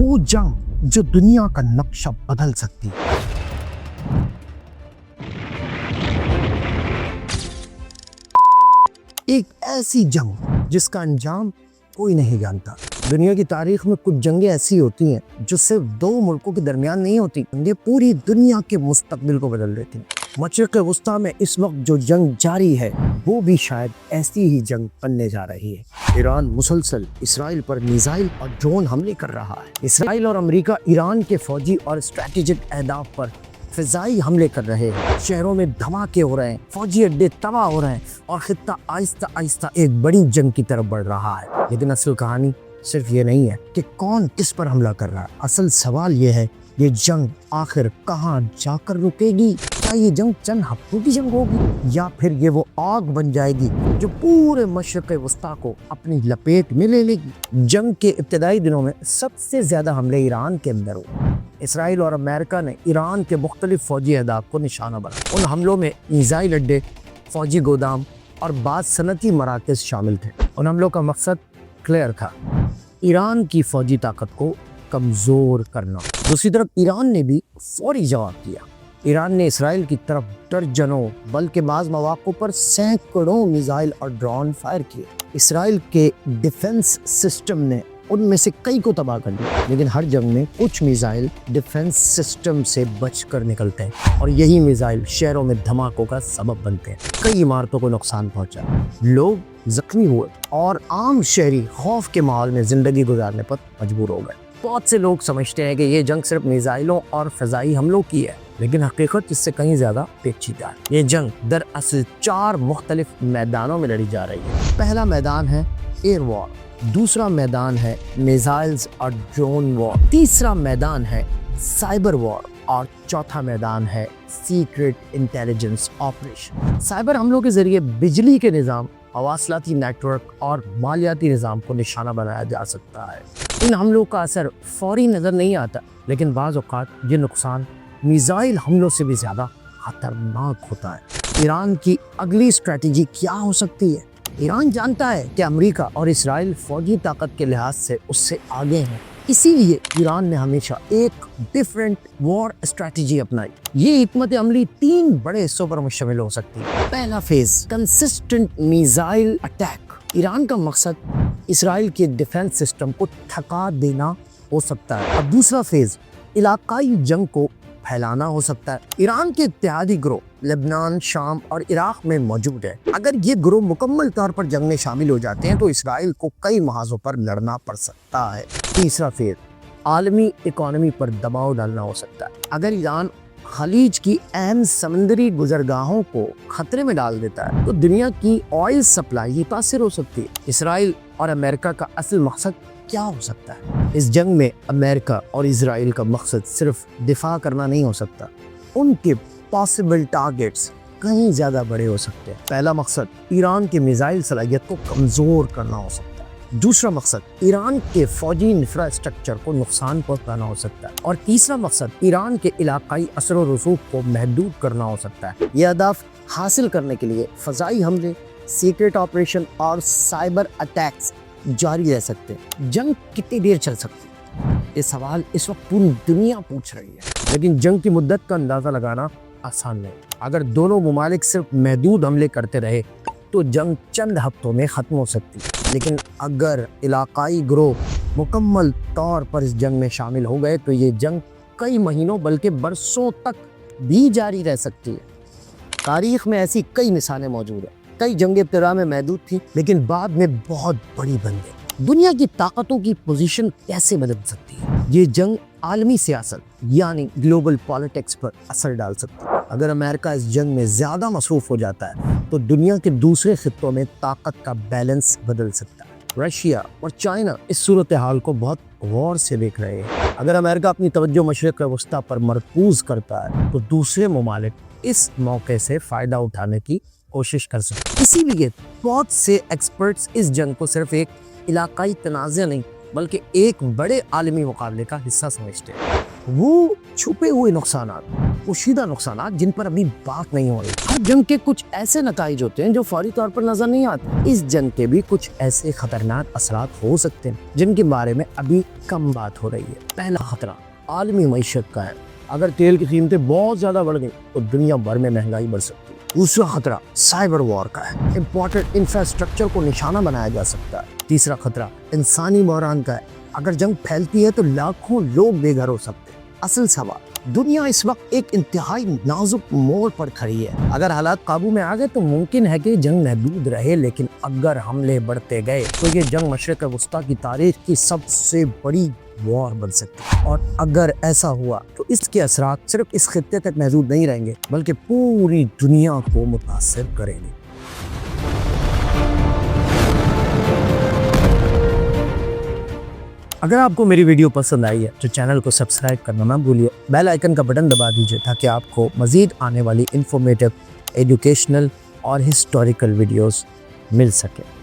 وہ जंग जो दुनिया का नक्शा बदल सकती है। एक ऐसी जंग जिसका अंजाम कोई नहीं जानता। दुनिया की तारीख में कुछ जंगें ऐसी होती हैं जो सिर्फ दो मुल्कों के दरमियान नहीं होती, ये पूरी दुनिया के मुस्तकबिल को बदल देती हैं। मशरिक़ वस्ता में इस वक्त जो जंग जारी है वो भी शायद ऐसी ही जंग बनने जा रही है। ईरान मुसलसल इसराइल पर मिसाइल और ड्रोन हमले कर रहा है। इसराइल और अमेरिका ईरान के फौजी और स्ट्रेटेजिक अहदाफ पर फिजाई हमले कर रहे हैं। शहरों में धमाके हो रहे हैं, फौजी अड्डे तबाह हो रहे हैं और खित्ता आहिस्ता आहिस्ता एक बड़ी जंग की तरफ बढ़ रहा है। लेकिन असल कहानी सिर्फ ये नहीं है कि कौन किस पर हमला कर रहा है। असल सवाल ये है, ये जंग आखिर कहाँ जाकर रुकेगी? क्या ये जंग चंद हफ्तों की जंग होगी या फिर ये वो आग बन जाएगी जो पूरे मशरिक़ वस्ता को अपनी लपेट में ले लेगी? जंग के इब्तदाई दिनों में सबसे ज्यादा हमले ईरान के अंदर हुए। इसराइल और अमेरिका ने ईरान के मुख्तलिफ फौजी अहदाफ को निशाना बनाया। उन हमलों में मिसाइल अड्डे, फौजी गोदाम और बाद सनती मराकज़ शामिल थे। उन हमलों का मकसद क्लियर था, ईरान की फौजी ताकत को कमज़ोर करना। दूसरी तरफ ईरान ने भी फौरी जवाब दिया। ईरान ने इसराइल की तरफ दर्जनों बल्कि बाज़ मौक़ों पर सैकड़ों मिसाइल और ड्रोन फायर किए। इसराइल के डिफेंस सिस्टम ने उनमें से कई को तबाह कर दिया। लेकिन हर जंग में कुछ मिसाइल डिफेंस सिस्टम से बचकर निकलते हैं और यही मिसाइल शहरों में धमाकों का सबब बनते हैं। कई इमारतों को नुकसान पहुंचा, लोग जख्मी हुए और आम शहरी खौफ के माहौल में जिंदगी गुजारने पर मजबूर हो गए। बहुत से लोग समझते हैं कि ये जंग सिर्फ मिसाइलों और फ़िज़ाई हमलों की है, लेकिन हकीकत इससे कहीं ज़्यादा पेचीदा है। ये जंग दरअसल 4 मुख्तलिफ मैदानों में लड़ी जा रही है। पहला मैदान है एयर वॉर, दूसरा मैदान है मिसाइल्स और ड्रोन वॉर, तीसरा मैदान है साइबर वॉर और चौथा मैदान है सीक्रेट इंटेलिजेंस ऑपरेशन। साइबर हमलों के जरिए बिजली के निज़ाम, मवासलाती नेटवर्क और मालियाती निज़ाम को निशाना बनाया जा सकता है। इन हमलों का असर फौरी नज़र नहीं आता, लेकिन बाज़ औक़ात ये नुकसान मिसाइल हमलों से भी ज़्यादा खतरनाक होता है। ईरान की अगली स्ट्रेटजी क्या हो सकती है? ईरान जानता है कि अमेरिका और इसराइल फौजी ताकत के लिहाज से उससे आगे हैं, इसीलिए ईरान ने हमेशा एक डिफरेंट वॉर स्ट्रेटजी अपनाई। ये हिकमत अमली 3 बड़े हिस्सों पर मुश्तमिल हो सकती है। पहला phase consistent missile attack. Iran का मकसद इसराइल के डिफेंस सिस्टम को थका देना हो सकता है। अब दूसरा फेज इलाकाई जंग को फैलाना हो सकता है। ईरान के इत्तेहादी ग्रोह लेबनान, शाम और इराक में मौजूद है। अगर ये ग्रोह मुकम्मल तौर पर जंग में शामिल हो जाते हैं तो इसराइल को कई महाजों पर लड़ना पड़ सकता है। तीसरा फेज आलमी इकोनॉमी पर दबाव डालना हो सकता है। अगर ईरान खलीज की अहम समंदरी गुजरगाहों को खतरे में डाल देता है तो दुनिया की ऑयल सप्लाई मुतासिर हो सकती है। इसराइल और अमेरिका का असल मकसद क्या हो सकता है? इस जंग में अमेरिका और इसराइल का मकसद सिर्फ दिफा करना नहीं हो सकता, उनके पॉसिबल टारगेट्स कहीं ज़्यादा बड़े हो सकते हैं। पहला मकसद ईरान की मिसाइल सलाहियत को कमज़ोर करना हो सकता है। दूसरा मकसद ईरान के फौजी इंफ्रास्ट्रक्चर को नुकसान पहुंचाना हो सकता है और तीसरा मकसद ईरान के इलाकाई असर व रसूख को महदूद करना हो सकता है। ये अहदाफ हासिल करने के लिए फ़ज़ाई हमले, सीक्रेट ऑपरेशन और साइबर अटैक्स जारी रह सकते हैं। जंग कितनी देर चल सकती है? ये सवाल इस वक्त पूरी दुनिया पूछ रही है, लेकिन जंग की मुद्दत का अंदाज़ा लगाना आसान नहीं। अगर दोनों मुमालिक सिर्फ महदूद हमले करते रहे तो जंग चंद हफ्तों में ख़त्म हो सकती है, लेकिन अगर इलाकाई ग्रोह मुकम्मल तौर पर इस जंग में शामिल हो गए तो ये जंग कई महीनों बल्कि बरसों तक भी जारी रह सकती है। तारीख़ में ऐसी कई मिसालें मौजूद हैं। कई जंगें इब्तिदा में महदूद थी लेकिन बाद में बहुत बड़ी बन गई। दुनिया की ताकतों की पोजीशन कैसे बदल सकती है? ये जंग आलमी सियासत यानी ग्लोबल पॉलिटिक्स पर असर डाल सकती है। अगर अमेरिका इस जंग में ज़्यादा मसरूफ़ हो जाता है तो दुनिया के दूसरे खित्तों में ताकत का बैलेंस बदल सकता है। रशिया और चाइना इस सूरत हाल को बहुत गौर से देख रहे हैं। अगर अमेरिका अपनी तवज्जो मशरिक़ वस्ता पर मरकूज़ करता है तो दूसरे ममालिक इस मौके से फ़ायदा उठाने की कोशिश कर सकते। इसीलिए बहुत से एक्सपर्ट्स इस जंग को सिर्फ एक इलाकाई तनाज़ा नहीं بلکہ ایک بڑے عالمی مقابلے کا حصہ سمجھتے ہیں۔ وہ چھپے ہوئے نقصانات، پوشیدہ نقصانات جن پر ابھی بات نہیں ہو رہی۔ ہر جنگ کے کچھ ایسے نتائج ہوتے ہیں جو فوری طور پر نظر نہیں آتے۔ اس جنگ کے بھی کچھ ایسے خطرناک اثرات ہو سکتے ہیں جن کے بارے میں ابھی کم بات ہو رہی ہے۔ پہلا خطرہ عالمی معیشت کا ہے۔ اگر تیل کی قیمتیں بہت زیادہ بڑھ گئیں تو دنیا بھر میں مہنگائی بڑھ سکتی ہے۔ دوسرا خطرہ سائبر وار کا ہے۔ امپورٹنٹ انفراسٹرکچر کو نشانہ بنایا جا سکتا ہے۔ تیسرا خطرہ انسانی بحران کا ہے۔ اگر جنگ پھیلتی ہے تو لاکھوں لوگ بے گھر ہو سکتے ہیں۔ اصل سوال، دنیا اس وقت ایک انتہائی نازک موڑ پر کھڑی ہے۔ اگر حالات قابو میں آ گئے تو ممکن ہے کہ جنگ محدود رہے، لیکن اگر حملے بڑھتے گئے تو یہ جنگ مشرق وسطیٰ کی تاریخ کی سب سے بڑی وار بن سکتی ہے۔ اور اگر ایسا ہوا تو اس کے اثرات صرف اس خطے تک محدود نہیں رہیں گے بلکہ پوری دنیا کو متاثر کریں گے۔ اگر آپ کو میری ویڈیو پسند آئی ہے تو چینل کو سبسکرائب کرنا نہ بھولیے، بیل آئیکن کا بٹن دبا دیجیے تاکہ آپ کو مزید آنے والی انفارمیٹیو، ایڈوکیشنل اور ہسٹوریکل ویڈیوز مل سکے۔